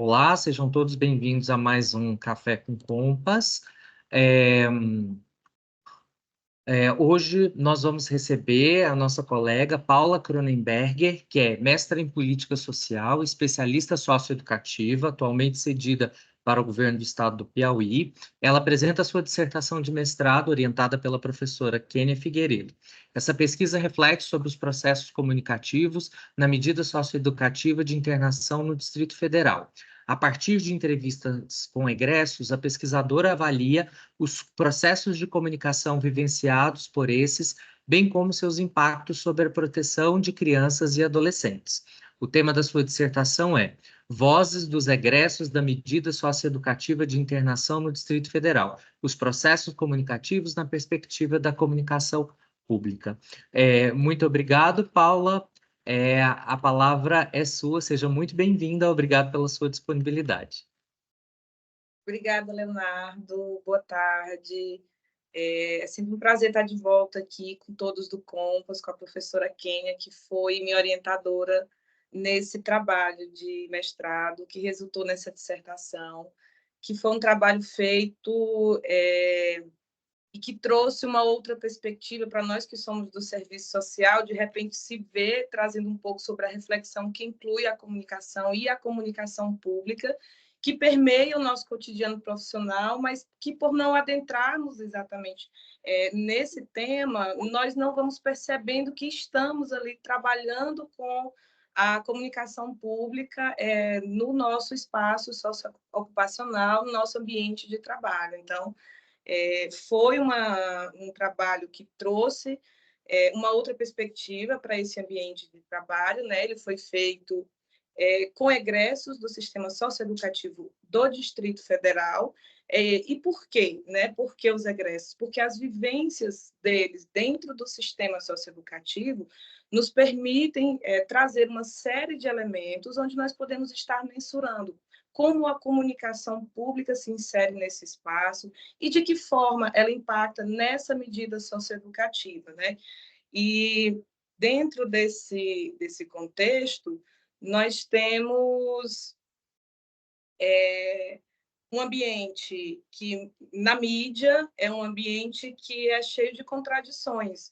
Olá, sejam todos bem-vindos a mais um Café com Compas. É, Hoje nós vamos receber a nossa colega Paula Cronenberger, que é mestra em Política Social, especialista socioeducativa, atualmente cedida para o governo do estado do Piauí. Ela apresenta sua dissertação de mestrado, orientada pela professora Kênia Figueiredo. Essa pesquisa reflete sobre os processos comunicativos na medida socioeducativa de internação no Distrito Federal. A partir de entrevistas com egressos, a pesquisadora avalia os processos de comunicação vivenciados por esses, bem como seus impactos sobre a proteção de crianças e adolescentes. O tema da sua dissertação é Vozes dos egressos da medida socioeducativa de internação no Distrito Federal, os processos comunicativos na perspectiva da comunicação pública. Muito obrigado, Paula. A palavra é sua, seja muito bem-vinda, obrigado pela sua disponibilidade. Obrigada, Leonardo. Boa tarde. É sempre um prazer estar de volta aqui com todos do Compas, com a professora Kênia, que foi minha orientadora nesse trabalho de mestrado, que resultou nessa dissertação, que foi um trabalho feito e que trouxe uma outra perspectiva para nós que somos do serviço social, de repente se ver trazendo um pouco sobre a reflexão que inclui a comunicação e a comunicação pública, que permeia o nosso cotidiano profissional, mas que por não adentrarmos exatamente nesse tema, nós não vamos percebendo que estamos ali trabalhando com a comunicação pública no nosso espaço socioocupacional, no nosso ambiente de trabalho. Então, foi um trabalho que trouxe uma outra perspectiva para esse ambiente de trabalho, né? Ele foi feito com egressos do sistema socioeducativo do Distrito Federal. E por quê? Né? Por que os egressos? Porque as vivências deles dentro do sistema socioeducativo nos permitem trazer uma série de elementos onde nós podemos estar mensurando como a comunicação pública se insere nesse espaço e de que forma ela impacta nessa medida socioeducativa, né? E dentro desse contexto, nós temos um ambiente que, na mídia, é um ambiente que é cheio de contradições.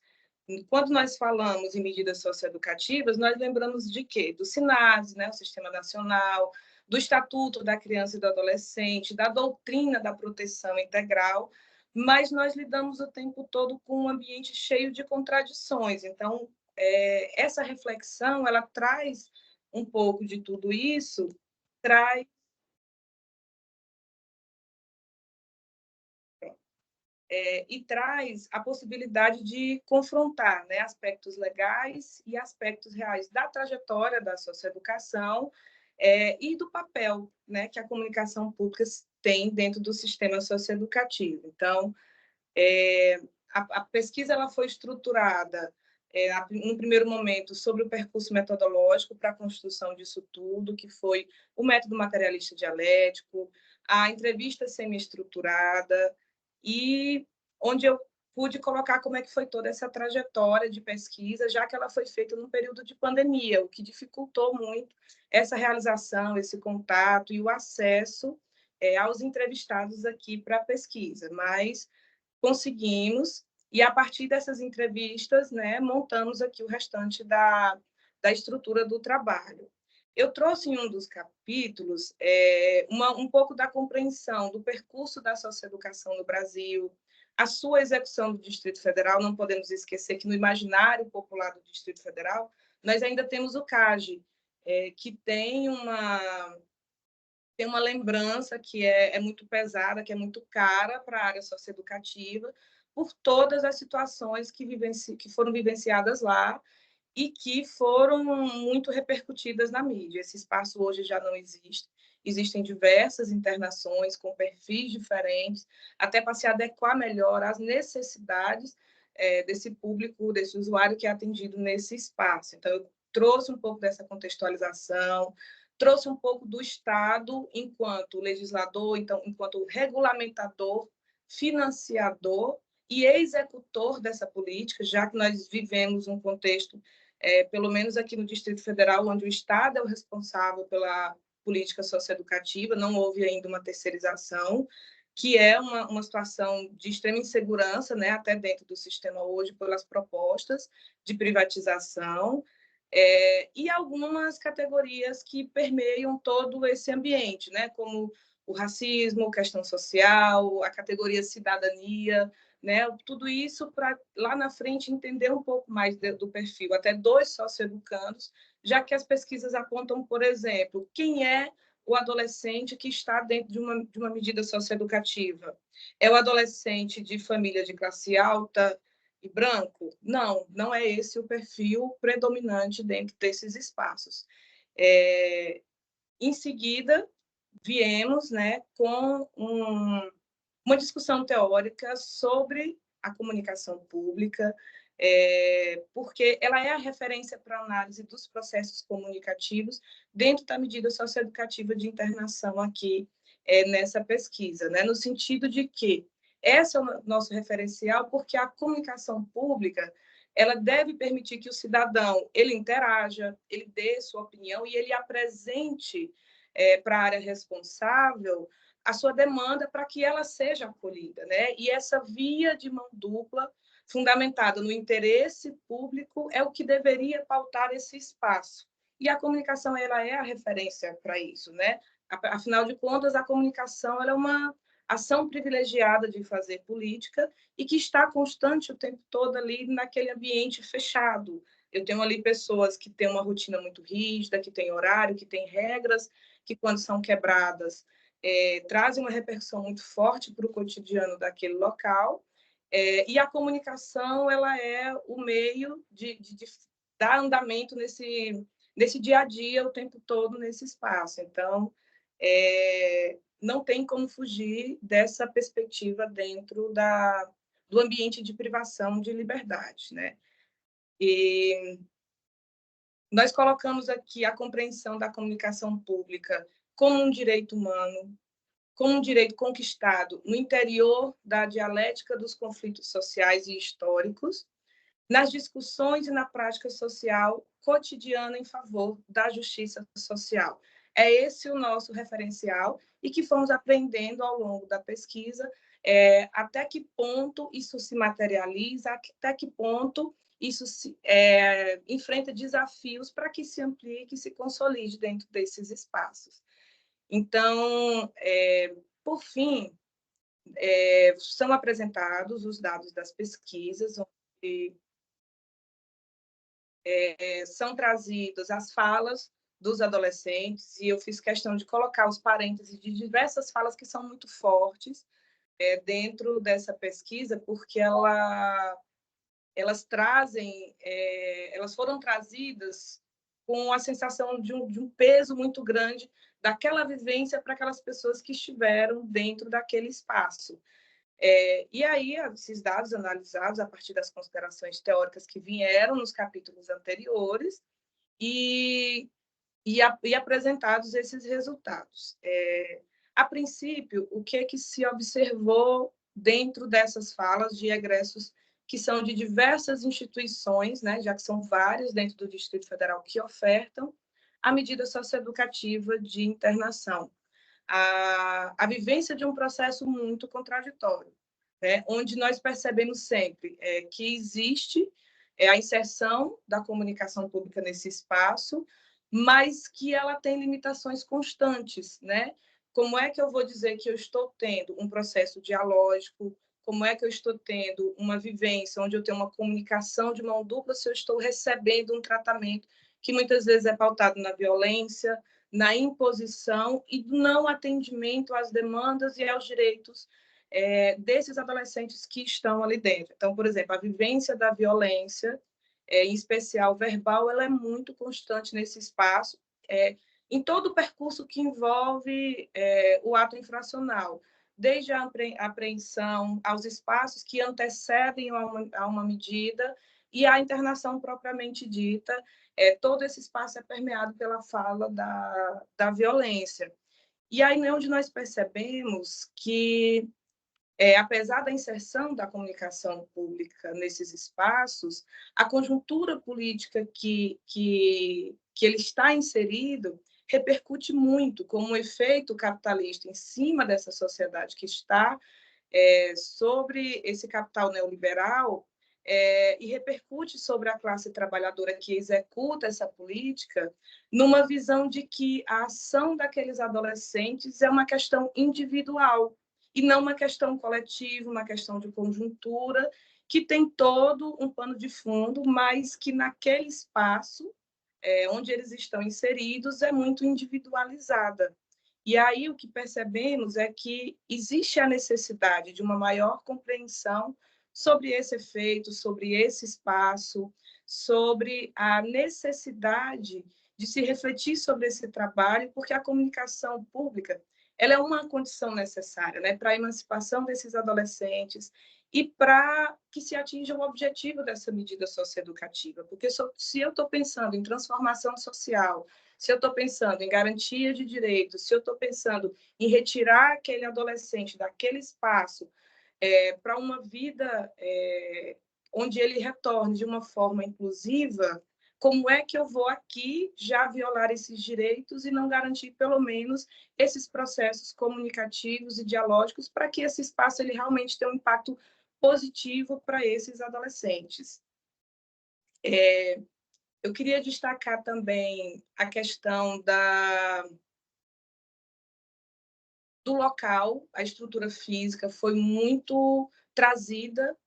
Quando nós falamos em medidas socioeducativas, nós lembramos de quê? Do SINASE, né, o Sistema Nacional, do Estatuto da Criança e do Adolescente, da doutrina da proteção integral, mas nós lidamos o tempo todo com um ambiente cheio de contradições. Então, essa reflexão, ela traz um pouco de tudo isso, traz e traz a possibilidade de confrontar, né, aspectos legais e aspectos reais da trajetória da socioeducação e do papel, né, que a comunicação pública tem dentro do sistema socioeducativo. Então, a pesquisa ela foi estruturada no primeiro momento sobre o percurso metodológico para a construção disso tudo, que foi o método materialista dialético, a entrevista semi-estruturada, e onde eu pude colocar como é que foi toda essa trajetória de pesquisa, já que ela foi feita num período de pandemia, o que dificultou muito essa realização, esse contato e o acesso aos entrevistados aqui para a pesquisa. Mas conseguimos, e a partir dessas entrevistas, né, montamos aqui o restante da estrutura do trabalho. Eu trouxe em um dos capítulos um pouco da compreensão do percurso da socioeducação no Brasil, a sua execução do Distrito Federal. Não podemos esquecer que no imaginário popular do Distrito Federal, nós ainda temos o CAGE, que tem uma lembrança que é muito pesada, que é muito cara para a área socioeducativa, por todas as situações que foram vivenciadas lá e que foram muito repercutidas na mídia. Esse espaço hoje já não existe. Existem diversas internações com perfis diferentes, até para se adequar melhor às necessidades desse público, desse usuário que é atendido nesse espaço. Então, eu trouxe um pouco dessa contextualização, trouxe um pouco do Estado enquanto legislador, então, enquanto regulamentador, financiador e executor dessa política, já que nós vivemos um contexto, pelo menos aqui no Distrito Federal, onde o Estado é o responsável política socioeducativa, não houve ainda uma terceirização, que é uma situação de extrema insegurança, né, até dentro do sistema hoje, pelas propostas de privatização, e algumas categorias que permeiam todo esse ambiente, né, como o racismo, questão social, a categoria cidadania, né, tudo isso para lá na frente entender um pouco mais do perfil, até dos socioeducandos, já que as pesquisas apontam, por exemplo, quem é o adolescente que está dentro de uma medida socioeducativa. É o adolescente de família de classe alta e branco? Não, não é esse o perfil predominante dentro desses espaços. Em seguida, viemos, né, com uma discussão teórica sobre a comunicação pública, porque ela é a referência para a análise dos processos comunicativos dentro da medida socioeducativa de internação aqui nessa pesquisa, né? No sentido de que esse é o nosso referencial, porque a comunicação pública ela deve permitir que o cidadão ele interaja, ele dê sua opinião e ele apresente para a área responsável a sua demanda para que ela seja acolhida, né? E essa via de mão dupla, fundamentada no interesse público, é o que deveria pautar esse espaço. E a comunicação ela é a referência para isso, né? Afinal de contas, a comunicação ela é uma ação privilegiada de fazer política e que está constante o tempo todo ali naquele ambiente fechado. Eu tenho ali pessoas que têm uma rotina muito rígida, que têm horário, que têm regras, que quando são quebradas trazem uma repercussão muito forte para o cotidiano daquele local, e a comunicação ela é o meio de dar andamento nesse dia a dia o tempo todo nesse espaço. Então, não tem como fugir dessa perspectiva dentro do ambiente de privação de liberdade, né? E nós colocamos aqui a compreensão da comunicação pública como um direito humano, como um direito conquistado no interior da dialética dos conflitos sociais e históricos, nas discussões e na prática social cotidiana em favor da justiça social. É esse o nosso referencial e que fomos aprendendo ao longo da pesquisa até que ponto isso se materializa, até que ponto isso enfrenta desafios para que se amplie, que se consolide dentro desses espaços. Então, por fim, são apresentados os dados das pesquisas, onde são trazidas as falas dos adolescentes, e eu fiz questão de colocar os parênteses de diversas falas que são muito fortes dentro dessa pesquisa, porque elas trazem, elas foram trazidas com a sensação de um peso muito grande daquela vivência para aquelas pessoas que estiveram dentro daquele espaço. E aí, esses dados analisados a partir das considerações teóricas que vieram nos capítulos anteriores e apresentados esses resultados. A princípio, o que é que se observou dentro dessas falas de egressos que são de diversas instituições, né, já que são várias dentro do Distrito Federal que ofertam a medida socioeducativa de internação. A vivência de um processo muito contraditório, né, onde nós percebemos sempre que existe a inserção da comunicação pública nesse espaço, mas que ela tem limitações constantes, né? Como é que eu vou dizer que eu estou tendo um processo dialógico? Como é que eu estou tendo uma vivência onde eu tenho uma comunicação de mão dupla se eu estou recebendo um tratamento que muitas vezes é pautado na violência, na imposição e não atendimento às demandas e aos direitos desses adolescentes que estão ali dentro. Então, por exemplo, a vivência da violência, em especial verbal, ela é muito constante nesse espaço, em todo o percurso que envolve o ato infracional, desde a apreensão aos espaços que antecedem a uma medida e a internação propriamente dita, todo esse espaço é permeado pela fala da violência. E aí é onde nós percebemos que, apesar da inserção da comunicação pública nesses espaços, a conjuntura política que ele está inserido, repercute muito como um efeito capitalista em cima dessa sociedade que está sobre esse capital neoliberal, e repercute sobre a classe trabalhadora que executa essa política, numa visão de que a ação daqueles adolescentes é uma questão individual e não uma questão coletiva, uma questão de conjuntura, que tem todo um pano de fundo, mas que naquele espaço onde eles estão inseridos é muito individualizada. E aí o que percebemos é que existe a necessidade de uma maior compreensão sobre esse efeito, sobre esse espaço, sobre a necessidade de se refletir sobre esse trabalho, porque a comunicação pública ela é uma condição necessária, né, para a emancipação desses adolescentes e para que se atinja o objetivo dessa medida socioeducativa. Porque se eu estou pensando em transformação social, se eu estou pensando em garantia de direitos, se eu estou pensando em retirar aquele adolescente daquele espaço para uma vida onde ele retorne de uma forma inclusiva, como é que eu vou aqui já violar esses direitos e não garantir, pelo menos, esses processos comunicativos e dialógicos para que esse espaço ele realmente tenha um impacto positivo para esses adolescentes? Eu queria destacar também a questão do local, a estrutura física foi muito trazida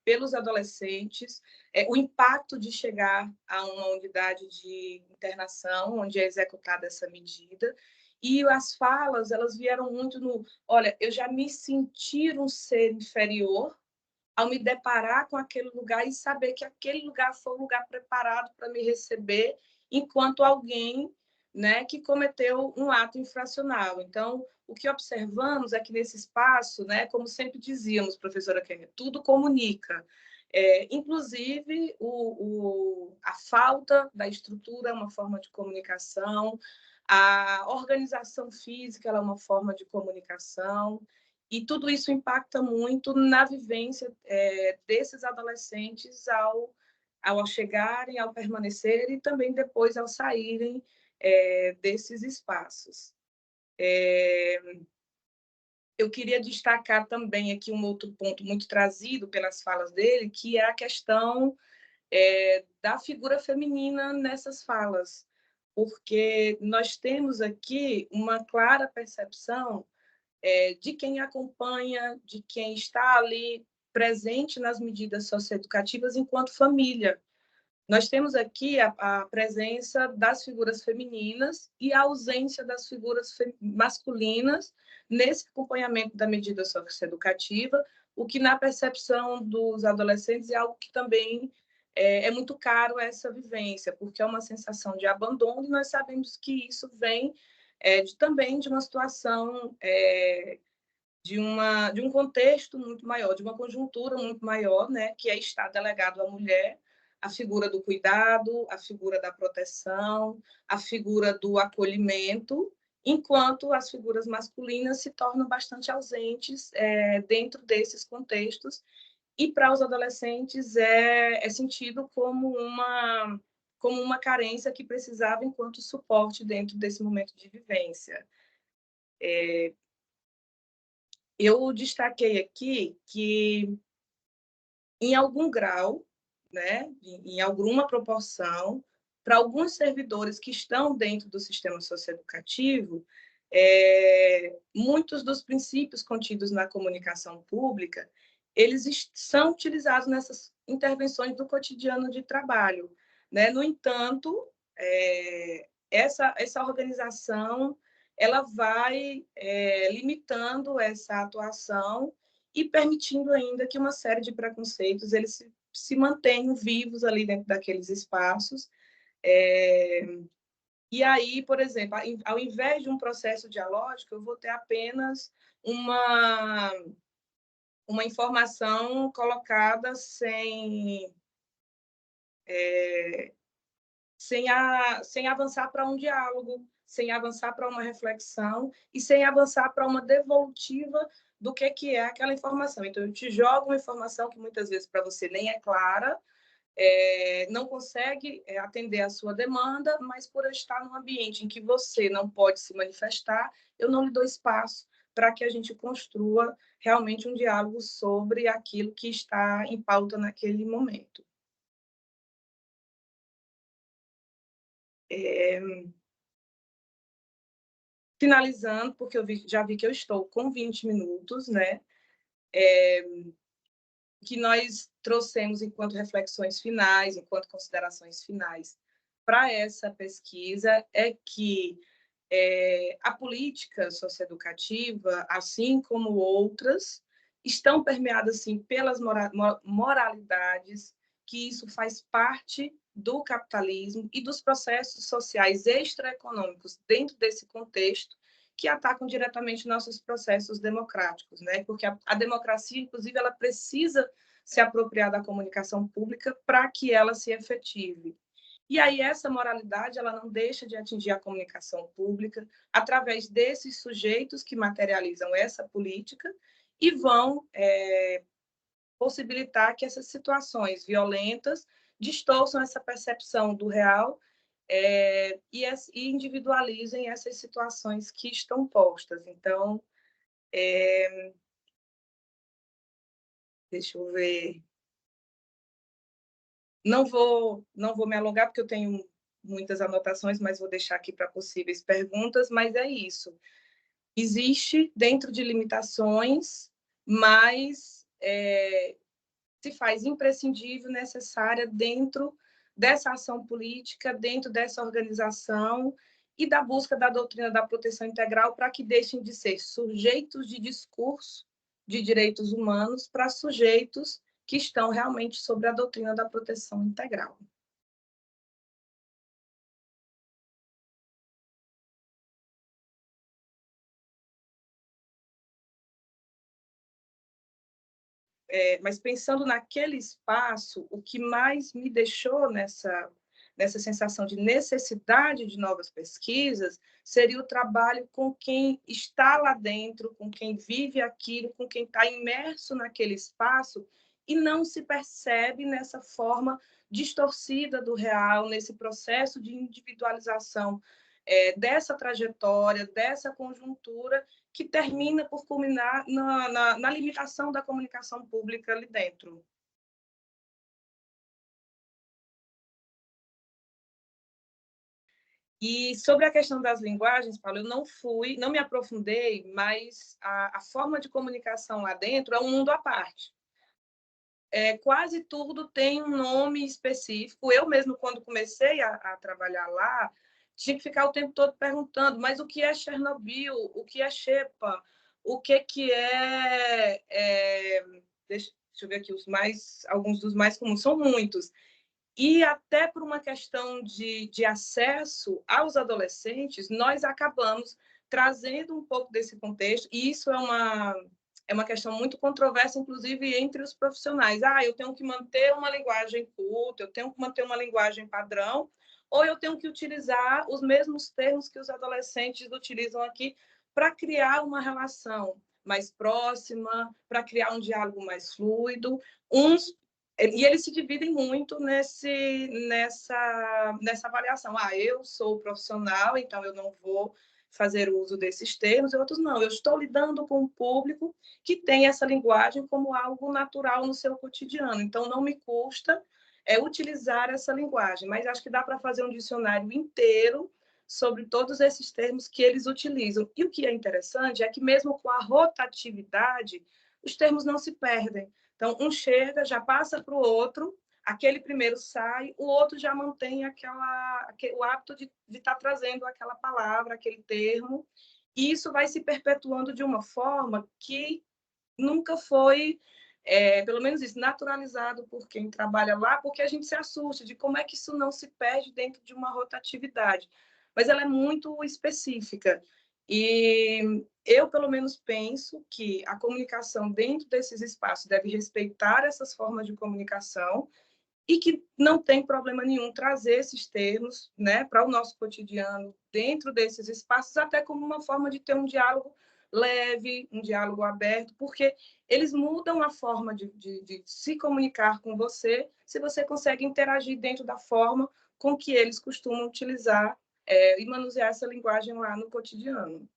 pelos adolescentes, o impacto de chegar a uma unidade de internação, onde é executada essa medida, e as falas, elas vieram muito no, olha, eu já me senti um ser inferior ao me deparar com aquele lugar e saber que aquele lugar foi um lugar preparado para me receber enquanto alguém, né, que cometeu um ato infracional. Então, o que observamos é que nesse espaço, né, como sempre dizíamos, professora Kênia, tudo comunica. Inclusive, a falta da estrutura é uma forma de comunicação, a organização física é uma forma de comunicação, e tudo isso impacta muito na vivência desses adolescentes ao chegarem, ao permanecerem e também depois ao saírem desses espaços. Eu queria destacar também aqui um outro ponto muito trazido pelas falas dele, que é a questão da figura feminina nessas falas, porque nós temos aqui uma clara percepção de quem acompanha, de quem está ali presente nas medidas socioeducativas enquanto família. Nós temos aqui a presença das figuras femininas e a ausência das figuras masculinas nesse acompanhamento da medida socioeducativa, o que, na percepção dos adolescentes, é algo que também é muito caro essa vivência, porque é uma sensação de abandono, e nós sabemos que isso vem também de uma situação, de um contexto muito maior, de uma conjuntura muito maior, né, que está delegado à mulher, a figura do cuidado, a figura da proteção, a figura do acolhimento, enquanto as figuras masculinas se tornam bastante ausentes dentro desses contextos, e para os adolescentes é sentido como uma carência que precisava enquanto suporte dentro desse momento de vivência. Eu destaquei aqui que, em algum grau, né, em alguma proporção, para alguns servidores que estão dentro do sistema socioeducativo, muitos dos princípios contidos na comunicação pública, eles são utilizados nessas intervenções do cotidiano de trabalho, né? No entanto, essa organização ela vai limitando essa atuação e permitindo ainda que uma série de preconceitos eles se mantenham vivos ali dentro daqueles espaços. E aí, por exemplo, ao invés de um processo dialógico, eu vou ter apenas uma informação colocada sem avançar para um diálogo, sem avançar para uma reflexão e sem avançar para uma devolutiva do que é aquela informação. Então, eu te jogo uma informação que muitas vezes para você nem é clara, não consegue atender a sua demanda, mas por eu estar num ambiente em que você não pode se manifestar, eu não lhe dou espaço para que a gente construa realmente um diálogo sobre aquilo que está em pauta naquele momento. Finalizando, porque já vi que eu estou com 20 minutos, né? Que nós trouxemos enquanto reflexões finais, enquanto considerações finais para essa pesquisa é que a política socioeducativa, assim como outras, estão permeadas sim pelas moralidades, que isso faz parte do capitalismo e dos processos sociais extraeconômicos dentro desse contexto que atacam diretamente nossos processos democráticos, né? Porque a democracia, inclusive, ela precisa se apropriar da comunicação pública para que ela se efetive. E aí essa moralidade ela não deixa de atingir a comunicação pública através desses sujeitos que materializam essa política e vão possibilitar que essas situações violentas distorçam essa percepção do real e individualizem essas situações que estão postas. Então, deixa eu ver. Não vou me alongar, porque eu tenho muitas anotações, mas vou deixar aqui para possíveis perguntas, mas é isso. Existe dentro de limitações, mas se faz imprescindível, necessária dentro dessa ação política, dentro dessa organização e da busca da doutrina da proteção integral para que deixem de ser sujeitos de discurso de direitos humanos para sujeitos que estão realmente sobre a doutrina da proteção integral. Mas pensando naquele espaço, o que mais me deixou nessa sensação de necessidade de novas pesquisas seria o trabalho com quem está lá dentro, com quem vive aquilo, com quem está imerso naquele espaço e não se percebe nessa forma distorcida do real, nesse processo de individualização dessa trajetória, dessa conjuntura, que termina por culminar na limitação da comunicação pública ali dentro. E sobre a questão das linguagens, Paulo, eu não me aprofundei, mas a forma de comunicação lá dentro é um mundo à parte. Quase tudo tem um nome específico. Eu mesmo, quando comecei a trabalhar lá, tinha que ficar o tempo todo perguntando, mas o que é Chernobyl? O que é Xepa? O que deixa eu ver aqui, alguns dos mais comuns, são muitos. E até por uma questão de acesso aos adolescentes, nós acabamos trazendo um pouco desse contexto, e isso é uma questão muito controversa, inclusive, entre os profissionais. Eu tenho que manter uma linguagem culta, eu tenho que manter uma linguagem padrão, ou eu tenho que utilizar os mesmos termos que os adolescentes utilizam aqui para criar uma relação mais próxima, para criar um diálogo mais fluido. E eles se dividem muito nessa avaliação. Eu sou profissional, então eu não vou fazer uso desses termos, e outros não. Eu estou lidando com um público que tem essa linguagem como algo natural no seu cotidiano, então não me custa utilizar essa linguagem, mas acho que dá para fazer um dicionário inteiro sobre todos esses termos que eles utilizam. E o que é interessante é que, mesmo com a rotatividade, os termos não se perdem. Então, um chega, já passa para o outro, aquele primeiro sai, o outro já mantém o hábito de estar trazendo aquela palavra, aquele termo, e isso vai se perpetuando de uma forma que nunca foi, pelo menos isso, naturalizado por quem trabalha lá, porque a gente se assusta de como é que isso não se perde dentro de uma rotatividade. Mas ela é muito específica. E eu, pelo menos, penso que a comunicação dentro desses espaços deve respeitar essas formas de comunicação e que não tem problema nenhum trazer esses termos, né, para o nosso cotidiano dentro desses espaços, até como uma forma de ter um diálogo leve, um diálogo aberto, porque eles mudam a forma de se comunicar com você, se você consegue interagir dentro da forma com que eles costumam utilizar e manusear essa linguagem lá no cotidiano.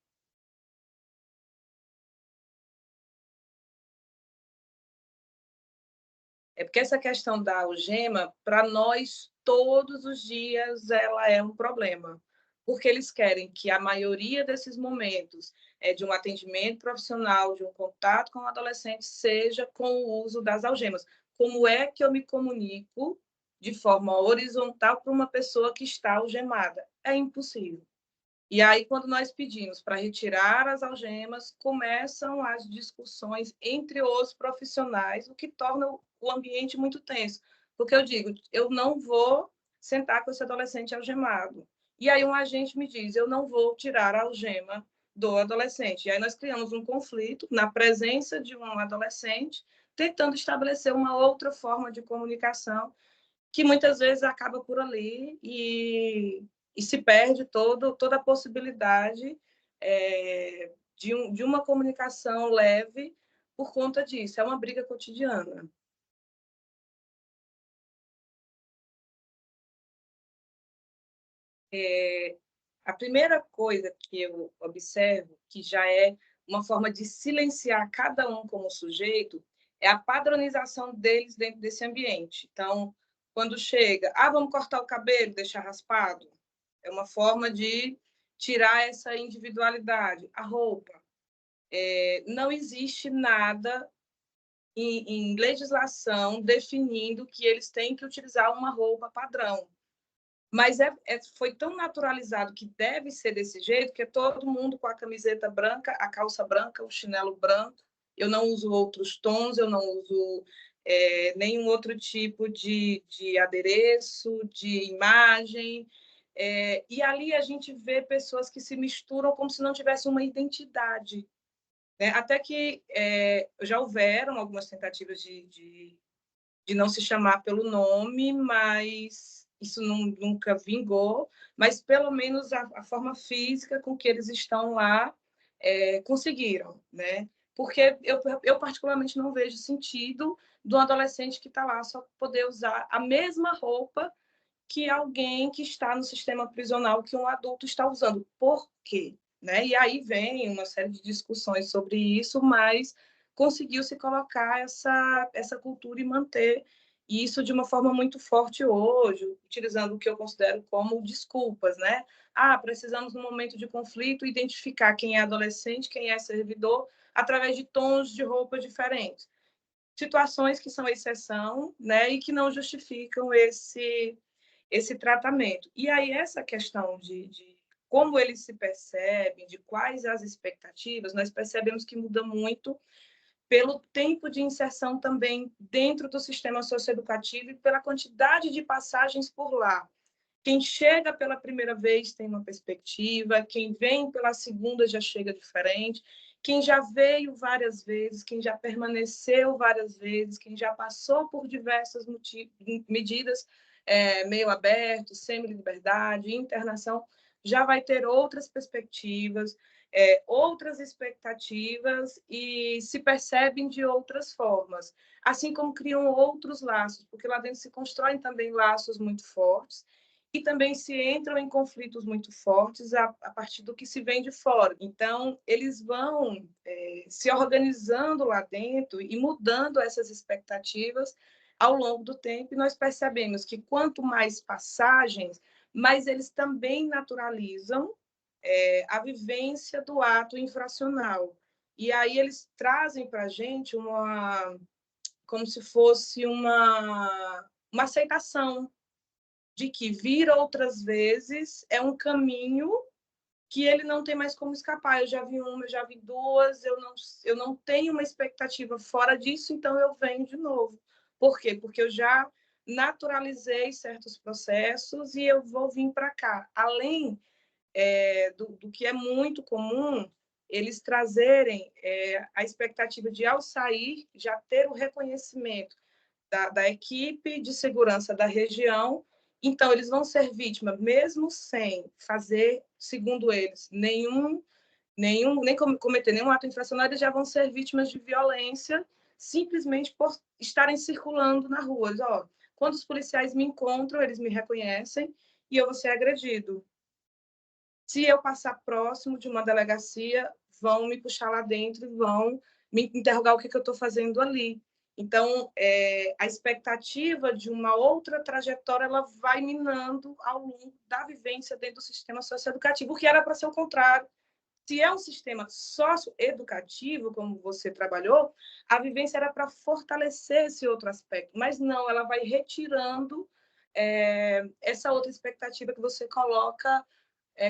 É porque essa questão da algema, para nós, todos os dias, ela é um problema. Porque eles querem que a maioria desses momentos de um atendimento profissional, de um contato com o adolescente, seja com o uso das algemas. Como é que eu me comunico de forma horizontal para uma pessoa que está algemada? É impossível. E aí, quando nós pedimos para retirar as algemas, começam as discussões entre os profissionais, o que torna o ambiente muito tenso. Porque eu digo, eu não vou sentar com esse adolescente algemado. E aí um agente me diz, eu não vou tirar a algema do adolescente. E aí nós criamos um conflito na presença de um adolescente, tentando estabelecer uma outra forma de comunicação que muitas vezes acaba por ali e se perde toda a possibilidade de uma comunicação leve por conta disso. É uma briga cotidiana. A primeira coisa que eu observo, que já é uma forma de silenciar cada um como sujeito, é a padronização deles dentro desse ambiente. Então, quando chega, vamos cortar o cabelo, deixar raspado, é uma forma de tirar essa individualidade. A roupa, não existe nada em legislação definindo que eles têm que utilizar uma roupa padrão. Mas foi tão naturalizado que deve ser desse jeito, que é todo mundo com a camiseta branca, a calça branca, o chinelo branco. Eu não uso outros tons, eu não uso nenhum outro tipo de adereço, de imagem. E ali a gente vê pessoas que se misturam como se não tivesse uma identidade. Né? Até que já houveram algumas tentativas de não se chamar pelo nome, mas isso nunca vingou, mas pelo menos a forma física com que eles estão lá conseguiram, né? Porque eu particularmente não vejo sentido do adolescente que está lá só poder usar a mesma roupa que alguém que está no sistema prisional, que um adulto está usando. Por quê? Né? E aí vem uma série de discussões sobre isso, mas conseguiu se colocar essa cultura e manter isso de uma forma muito forte hoje, utilizando o que eu considero como desculpas, né? Precisamos, no momento de conflito, identificar quem é adolescente, quem é servidor, através de tons de roupa diferentes. Situações que são exceção, né? E que não justificam esse tratamento. E aí, essa questão de como eles se percebem, de quais as expectativas, nós percebemos que muda muito pelo tempo de inserção também dentro do sistema socioeducativo e pela quantidade de passagens por lá. Quem chega pela primeira vez tem uma perspectiva, quem vem pela segunda já chega diferente, quem já veio várias vezes, quem já permaneceu várias vezes, quem já passou por diversas medidas meio aberto, semi-liberdade, internação, já vai ter outras perspectivas, outras expectativas e se percebem de outras formas, assim como criam outros laços, porque lá dentro se constroem também laços muito fortes e também se entram em conflitos muito fortes a partir do que se vem de fora. Então, eles vão se organizando lá dentro e mudando essas expectativas ao longo do tempo, e nós percebemos que quanto mais passagens, mais eles também naturalizam a vivência do ato infracional. E aí eles trazem para a gente como se fosse uma aceitação de que vir outras vezes é um caminho que ele não tem mais como escapar. Eu já vi uma, eu já vi duas, eu não tenho uma expectativa fora disso, então eu venho de novo. Por quê? Porque eu já naturalizei certos processos e eu vou vir para cá. Além do que é muito comum, eles trazerem a expectativa de, ao sair, já ter o reconhecimento da equipe de segurança da região. Então, eles vão ser vítimas, mesmo sem fazer, segundo eles, nenhum nem cometer nenhum ato infracional, eles já vão ser vítimas de violência simplesmente por estarem circulando na rua. Ó, quando os policiais me encontram, eles me reconhecem e eu vou ser agredido. Se eu passar próximo de uma delegacia, vão me puxar lá dentro e vão me interrogar o que eu estou fazendo ali. Então, a expectativa de uma outra trajetória ela vai minando ao longo da vivência dentro do sistema socioeducativo, o que era para ser o contrário. Se é um sistema socioeducativo, como você trabalhou, a vivência era para fortalecer esse outro aspecto, mas não, ela vai retirando essa outra expectativa que você coloca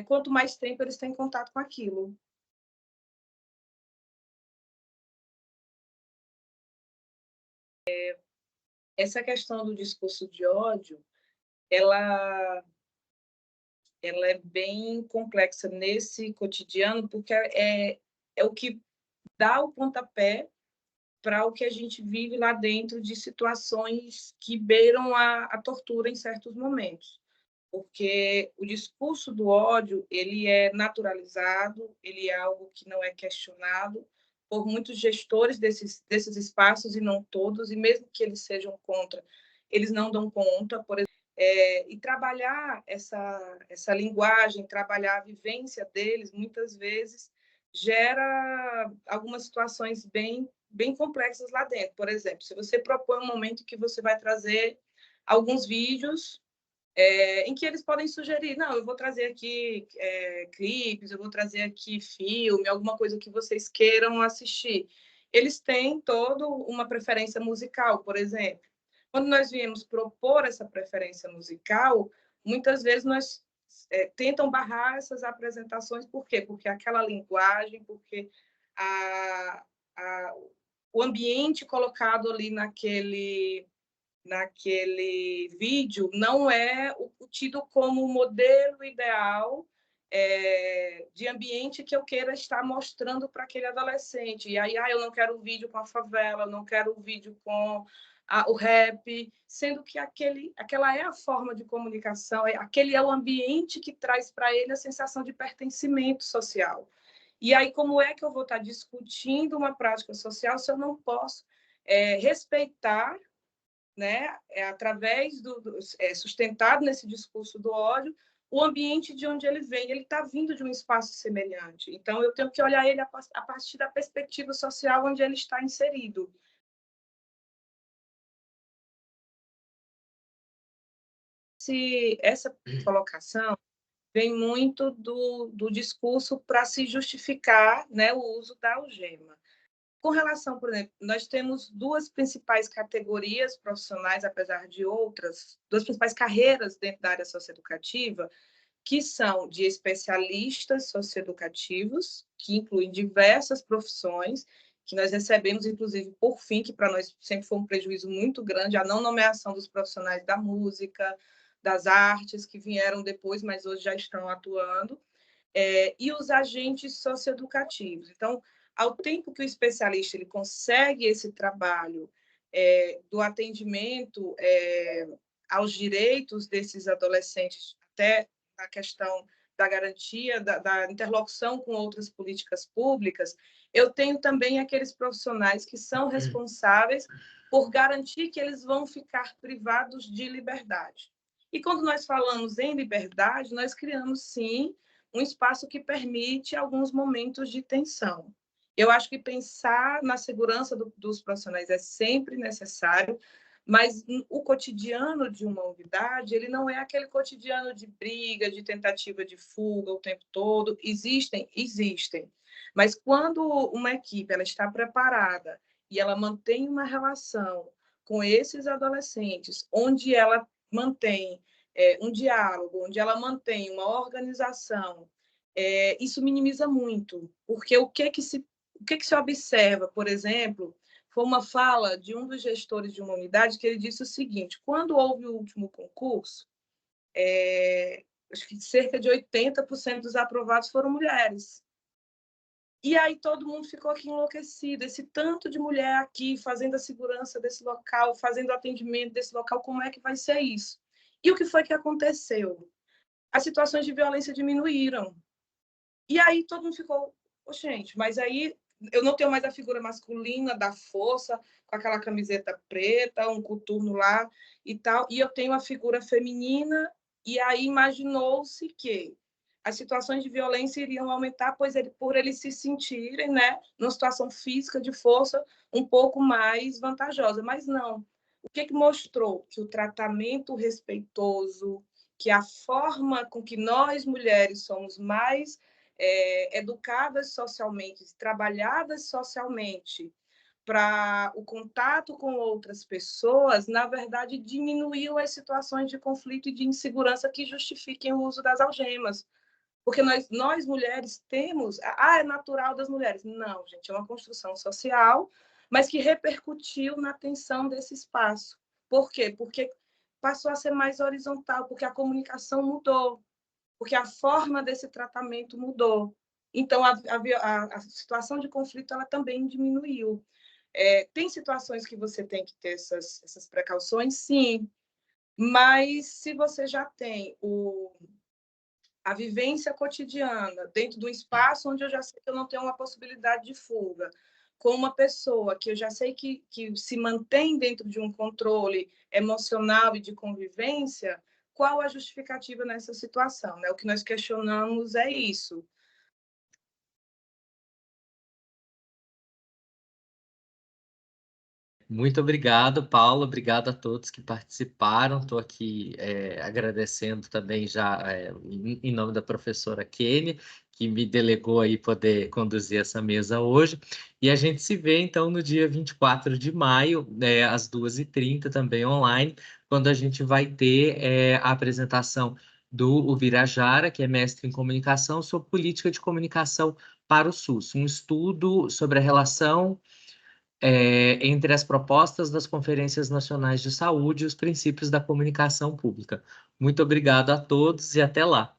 quanto mais tempo eles têm contato com aquilo. Essa questão do discurso de ódio, ela é bem complexa nesse cotidiano, porque é o que dá o pontapé para o que a gente vive lá dentro de situações que beiram a tortura em certos momentos. Porque o discurso do ódio ele é naturalizado, ele é algo que não é questionado por muitos gestores desses espaços, e não todos, e mesmo que eles sejam contra, eles não dão conta, por exemplo. E trabalhar essa linguagem, trabalhar a vivência deles, muitas vezes, gera algumas situações bem complexas lá dentro. Por exemplo, se você propõe um momento que você vai trazer alguns vídeos em que eles podem sugerir, não, eu vou trazer aqui clipes, eu vou trazer aqui filme, alguma coisa que vocês queiram assistir. Eles têm toda uma preferência musical, por exemplo. Quando nós viemos propor essa preferência musical, muitas vezes nós tentam barrar essas apresentações, por quê? Porque aquela linguagem, porque o ambiente colocado ali naquele vídeo não é o tido como o modelo ideal de ambiente que eu queira estar mostrando para aquele adolescente. E aí, eu não quero um vídeo com a favela, eu não quero um vídeo com o rap, sendo que aquela é a forma de comunicação, aquele é o ambiente que traz para ele a sensação de pertencimento social. E aí, como é que eu vou estar discutindo uma prática social se eu não posso respeitar, né, através sustentado nesse discurso do ódio, o ambiente de onde ele vem? Ele está vindo de um espaço semelhante. Então, eu tenho que olhar ele a partir da perspectiva social onde ele está inserido. Essa colocação vem muito do discurso para se justificar, né, o uso da algema. Com relação, por exemplo, nós temos duas principais categorias profissionais, apesar de outras, duas principais carreiras dentro da área socioeducativa, que são de especialistas socioeducativos, que incluem diversas profissões, que nós recebemos, inclusive, por fim, que para nós sempre foi um prejuízo muito grande, a não nomeação dos profissionais da música, das artes, que vieram depois, mas hoje já estão atuando, e os agentes socioeducativos. Então, ao tempo que o especialista ele consegue esse trabalho do atendimento aos direitos desses adolescentes, até a questão da garantia, da interlocução com outras políticas públicas, eu tenho também aqueles profissionais que são responsáveis por garantir que eles vão ficar privados de liberdade. E quando nós falamos em liberdade, nós criamos, sim, um espaço que permite alguns momentos de tensão. Eu acho que pensar na segurança dos profissionais é sempre necessário, mas o cotidiano de uma unidade, ele não é aquele cotidiano de briga, de tentativa de fuga o tempo todo. Existem. Mas quando uma equipe ela está preparada e ela mantém uma relação com esses adolescentes, onde ela mantém um diálogo, onde ela mantém uma organização, isso minimiza muito, porque o que se observa, por exemplo, foi uma fala de um dos gestores de uma unidade que ele disse o seguinte: quando houve o último concurso, acho que cerca de 80% dos aprovados foram mulheres. E aí todo mundo ficou aqui enlouquecido, esse tanto de mulher aqui fazendo a segurança desse local, fazendo o atendimento desse local, como é que vai ser isso? E o que foi que aconteceu? As situações de violência diminuíram. E aí todo mundo ficou Ô, gente, mas aí eu não tenho mais a figura masculina da força, com aquela camiseta preta, um coturno lá e tal, e eu tenho a figura feminina, e aí imaginou-se que as situações de violência iriam aumentar, por eles se sentirem, né, numa situação física de força um pouco mais vantajosa, mas não. O que mostrou? Que o tratamento respeitoso, que a forma com que nós mulheres somos mais educadas socialmente, trabalhadas socialmente para o contato com outras pessoas, na verdade, diminuiu as situações de conflito e de insegurança que justifiquem o uso das algemas. Porque nós mulheres temos... é natural das mulheres. Não, gente, é uma construção social, mas que repercutiu na tensão desse espaço. Por quê? Porque passou a ser mais horizontal, porque a comunicação mudou, porque a forma desse tratamento mudou. Então, a situação de conflito ela também diminuiu. Tem situações que você tem que ter essas precauções, sim, mas se você já tem a vivência cotidiana dentro do espaço onde eu já sei que eu não tenho uma possibilidade de fuga, com uma pessoa que eu já sei que se mantém dentro de um controle emocional e de convivência, qual a justificativa nessa situação? Né? O que nós questionamos é isso. Muito obrigado, Paula. Obrigado a todos que participaram. Estou aqui agradecendo também já em nome da professora Kênia, que me delegou aí poder conduzir essa mesa hoje. E a gente se vê, então, no dia 24 de maio, às 2h30, também online, quando a gente vai ter a apresentação do Ubirajara, que é mestre em comunicação, sobre política de comunicação para o SUS. Um estudo sobre a relação entre as propostas das conferências nacionais de saúde e os princípios da comunicação pública. Muito obrigado a todos e até lá.